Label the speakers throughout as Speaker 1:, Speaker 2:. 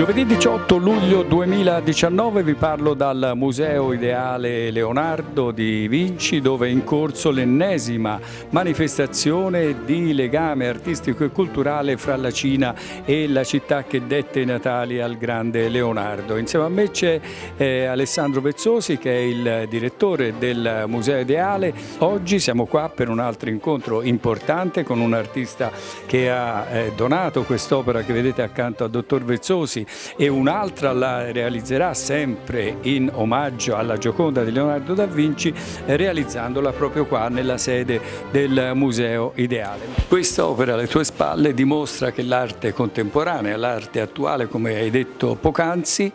Speaker 1: Giovedì 18 luglio 2019 vi parlo dal Museo Ideale Leonardo di Vinci, dove è in corso l'ennesima manifestazione di legame artistico e culturale fra la Cina e la città che dette i natali al grande Leonardo. Insieme a me c'è Alessandro Vezzosi, che è il direttore del Museo Ideale. Oggi siamo qua per un altro incontro importante con un artista che ha donato quest'opera che vedete accanto al dottor Vezzosi, e un'altra la realizzerà sempre in omaggio alla Gioconda di Leonardo da Vinci, realizzandola proprio qua nella sede del Museo Ideale. Questa opera alle tue spalle dimostra che l'arte contemporanea, l'arte attuale, come hai detto poc'anzi,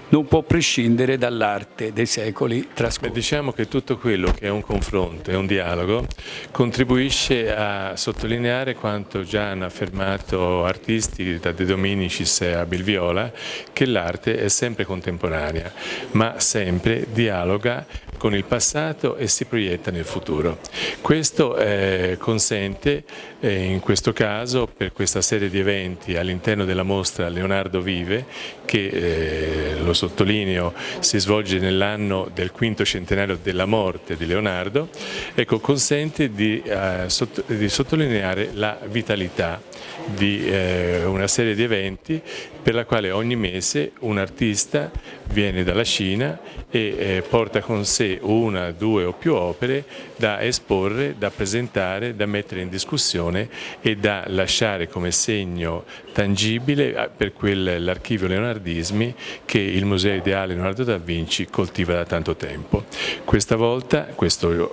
Speaker 1: non può prescindere dall'arte dei secoli trascorsi.
Speaker 2: Diciamo che tutto quello che è un confronto, è un dialogo, contribuisce a sottolineare quanto già hanno affermato artisti da De Dominicis a Bilviola, che l'arte è sempre contemporanea, ma sempre dialoga con il passato e si proietta nel futuro. Questo consente, in questo caso, per questa serie di eventi all'interno della mostra Leonardo Vive, che lo sottolineo si svolge nell'anno del quinto centenario della morte di Leonardo, ecco, consente di sottolineare la vitalità di una serie di eventi per la quale ogni mese un artista viene dalla Cina e porta con sé una, due o più opere da esporre, da presentare, da mettere in discussione e da lasciare come segno tangibile per l'archivio Leonardismi che il Museo Ideale Leonardo da Vinci coltiva da tanto tempo. Questa volta,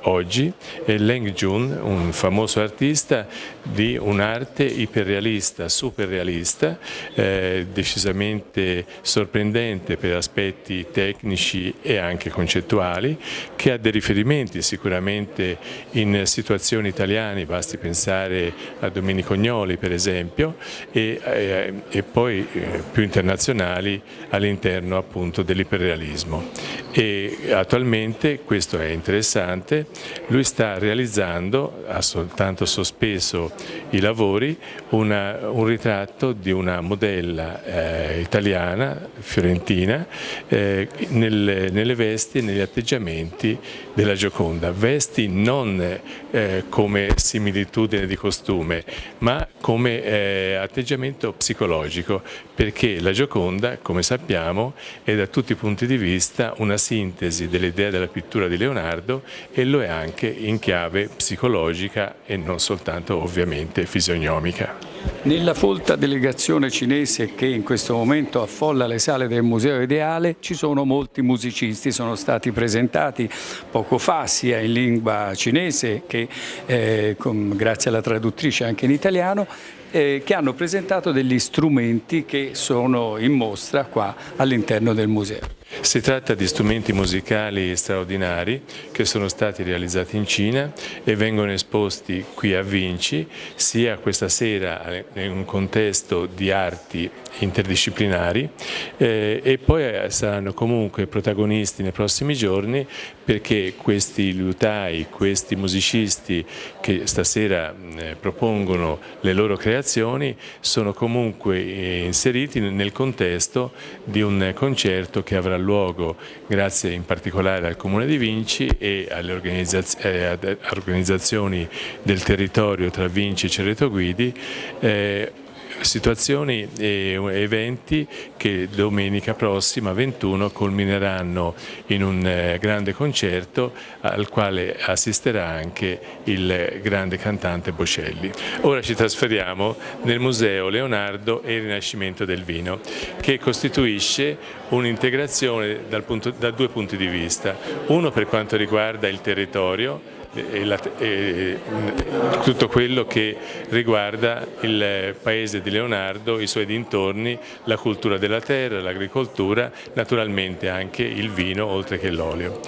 Speaker 2: oggi, è Leng Jun, un famoso artista di un'arte iperrealista, superrealista, decisamente sorprendente per aspetti tecnici e anche concettuali, che ha dei riferimenti sicuramente in situazioni italiane, basti pensare a Domenico Gnoli per esempio, e poi più internazionali all'interno appunto dell'iperrealismo. E attualmente, questo è interessante, lui sta realizzando, ha soltanto sospeso i lavori, un ritratto di una modella italiana, fiorentina, nelle vesti e negli atteggiamenti della Gioconda. Vesti non come similitudine di costume, ma come atteggiamento psicologico, perché la Gioconda, come sappiamo, è da tutti i punti di vista una sintesi dell'idea della pittura di Leonardo, e lo è anche in chiave psicologica e non soltanto ovviamente fisionomica.
Speaker 1: Nella folta delegazione cinese che in questo momento affolla le sale del Museo Ideale ci sono molti musicisti, sono stati presentati poco fa sia in lingua cinese che grazie alla traduttrice anche in italiano, che hanno presentato degli strumenti che sono in mostra qua all'interno del museo.
Speaker 2: Si tratta di strumenti musicali straordinari che sono stati realizzati in Cina e vengono esposti qui a Vinci, sia questa sera in un contesto di arti interdisciplinari, e poi saranno comunque protagonisti nei prossimi giorni, perché questi liutai, questi musicisti che stasera propongono le loro creazioni sono comunque inseriti nel contesto di un concerto che avrà luogo grazie in particolare al Comune di Vinci e alle organizzazioni del territorio tra Vinci e Cerreto Guidi, situazioni e eventi che domenica prossima 21 culmineranno in un grande concerto al quale assisterà anche il grande cantante Bocelli. Ora ci trasferiamo nel Museo Leonardo e il Rinascimento del Vino, che costituisce un'integrazione da due punti di vista: uno per quanto riguarda il territorio e tutto quello che riguarda il paese di Leonardo, i suoi dintorni, la cultura della terra, l'agricoltura, naturalmente anche il vino oltre che l'olio.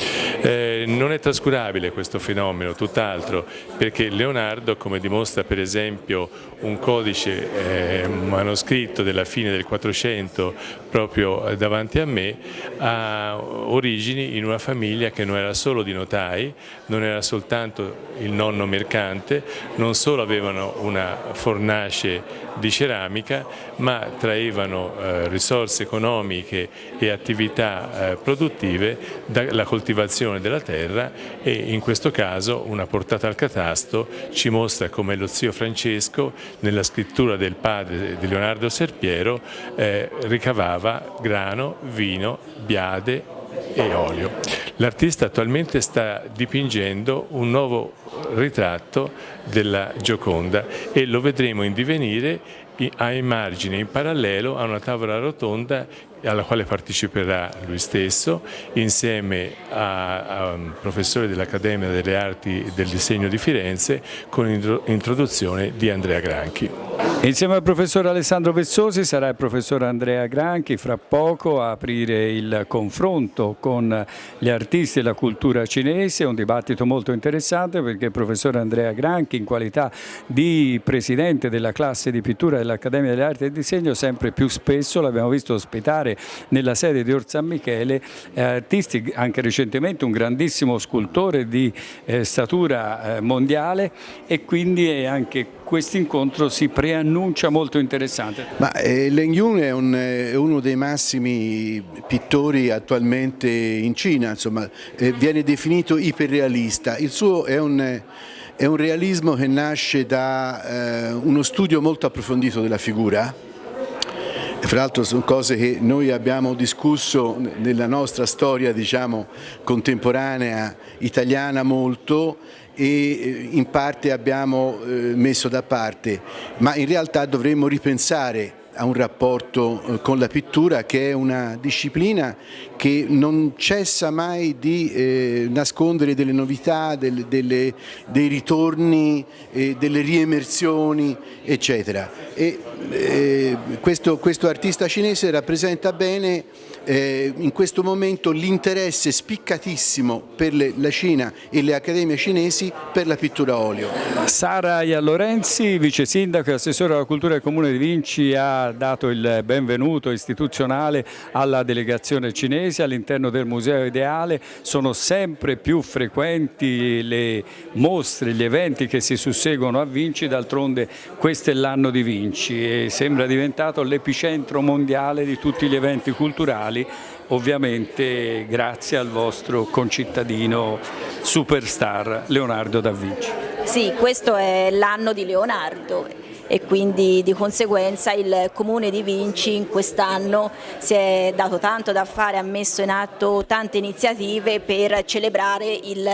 Speaker 2: Non è trascurabile questo fenomeno, tutt'altro, perché Leonardo, come dimostra per esempio un codice manoscritto della fine del 400 proprio davanti a me, ha origini in una famiglia che non era solo di notai, non era soltanto soltanto il nonno mercante, non solo avevano una fornace di ceramica, ma traevano risorse economiche e attività produttive dalla coltivazione della terra, e in questo caso una portata al catasto ci mostra come lo zio Francesco, nella scrittura del padre di Leonardo Serpiero, ricavava grano, vino, biade e olio. L'artista attualmente sta dipingendo un nuovo ritratto della Gioconda e lo vedremo in divenire a immagine in parallelo a una tavola rotonda alla quale parteciperà lui stesso insieme a un professore dell'Accademia delle Arti del Disegno di Firenze, con introduzione di Andrea Granchi.
Speaker 1: Insieme al professor Alessandro Vessosi sarà il professor Andrea Granchi fra poco a aprire il confronto con gli artisti e la cultura cinese, un dibattito molto interessante perché il professor Andrea Granchi, in qualità di presidente della classe di pittura dell'Accademia delle Arti del Disegno, sempre più spesso l'abbiamo visto ospitare nella sede di Or San Michele artisti, anche recentemente un grandissimo scultore di statura mondiale, e quindi anche questo incontro si preannuncia molto interessante.
Speaker 3: Len Yun è uno dei massimi pittori attualmente in Cina, insomma, viene definito iperrealista. Il suo è un realismo che nasce da uno studio molto approfondito della figura. Fra l'altro sono cose che noi abbiamo discusso nella nostra storia, diciamo, contemporanea italiana molto, e in parte abbiamo messo da parte, ma in realtà dovremmo ripensare a un rapporto con la pittura, che è una disciplina che non cessa mai di nascondere delle novità, dei ritorni, delle riemersioni, eccetera. Questo artista cinese rappresenta bene in questo momento l'interesse spiccatissimo per la Cina e le accademie cinesi per la pittura a olio.
Speaker 1: Sara Iallorenzi, vice sindaco e assessore alla cultura del Comune di Vinci, ha dato il benvenuto istituzionale alla delegazione cinese all'interno del Museo Ideale. Sono sempre più frequenti le mostre, gli eventi che si susseguono a Vinci, d'altronde questo è l'anno di Vinci e sembra diventato l'epicentro mondiale di tutti gli eventi culturali, ovviamente grazie al vostro concittadino superstar Leonardo da Vinci.
Speaker 4: Sì, questo è l'anno di Leonardo e quindi di conseguenza il Comune di Vinci in quest'anno si è dato tanto da fare, ha messo in atto tante iniziative per celebrare il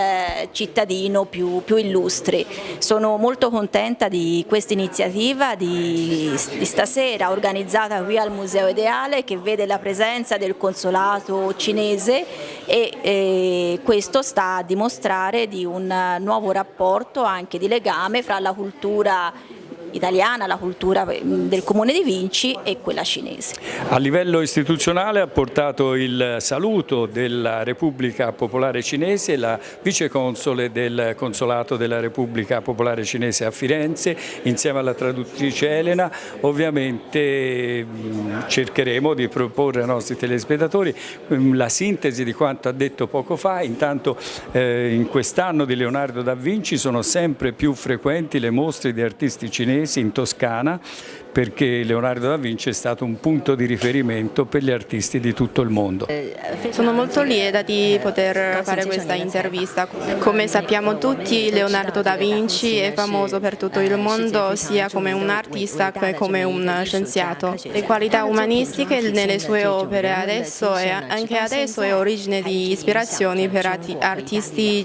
Speaker 4: cittadino più illustre. Sono molto contenta di questa iniziativa di stasera organizzata qui al Museo Ideale, che vede la presenza del consolato cinese e questo sta a dimostrare di un nuovo rapporto anche di legame fra la cultura italiana, la cultura del Comune di Vinci e quella cinese.
Speaker 1: A livello istituzionale ha portato il saluto della Repubblica Popolare Cinese la viceconsole del Consolato della Repubblica Popolare Cinese a Firenze insieme alla traduttrice Elena. Ovviamente cercheremo di proporre ai nostri telespettatori la sintesi di quanto ha detto poco fa. Intanto in quest'anno di Leonardo da Vinci sono sempre più frequenti le mostre di artisti cinesi in Toscana, perché Leonardo da Vinci è stato un punto di riferimento per gli artisti di tutto il mondo.
Speaker 5: Sono molto lieta di poter fare questa intervista. Come sappiamo tutti, Leonardo da Vinci è famoso per tutto il mondo sia come un artista che come un scienziato. Le qualità umanistiche nelle sue opere adesso e anche adesso è origine di ispirazioni per artisti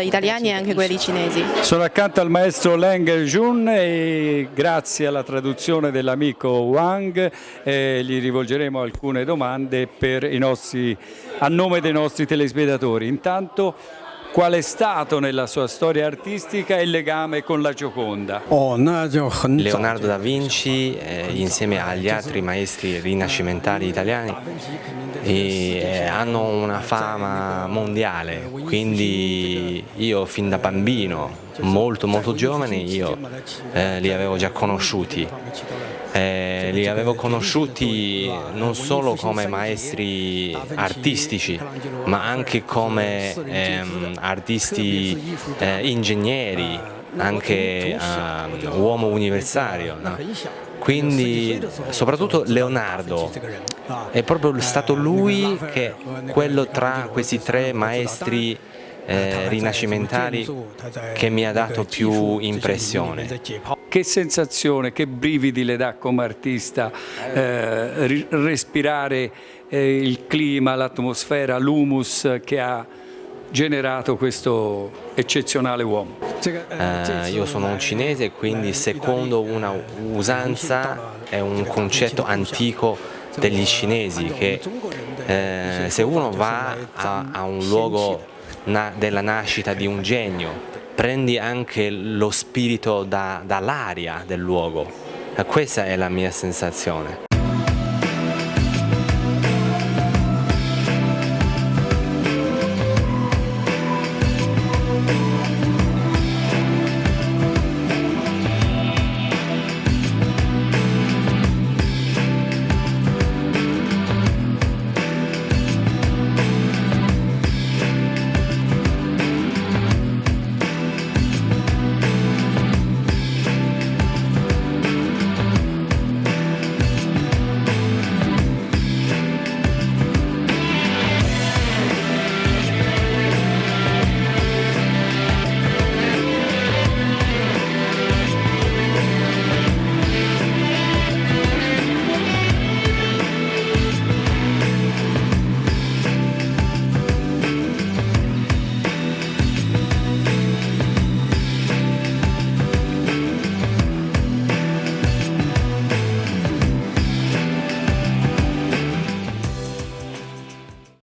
Speaker 5: italiani e anche quelli cinesi.
Speaker 1: Sono accanto al maestro Leng Jun e grazie alla traduzione dell'amico Wang gli rivolgeremo alcune domande a nome dei nostri telespettatori. Intanto, qual è stato nella sua storia artistica il legame con la Gioconda?
Speaker 6: Leonardo da Vinci insieme agli altri maestri rinascimentali italiani hanno una fama mondiale, quindi io fin da bambino molto giovani io li avevo già conosciuti. Li avevo conosciuti non solo come maestri artistici, ma anche come artisti ingegneri, anche uomo universitario, no? Quindi soprattutto Leonardo, è proprio stato lui che quello tra questi tre maestri rinascimentali che mi ha dato più impressione.
Speaker 1: Che sensazione, che brividi le dà come artista respirare il clima, l'atmosfera, l'humus che ha generato questo eccezionale uomo?
Speaker 6: Io sono un cinese, quindi secondo una usanza è un concetto antico degli cinesi che se uno va a un luogo della nascita di un genio, prendi anche lo spirito dall'aria del luogo. Questa è la mia sensazione.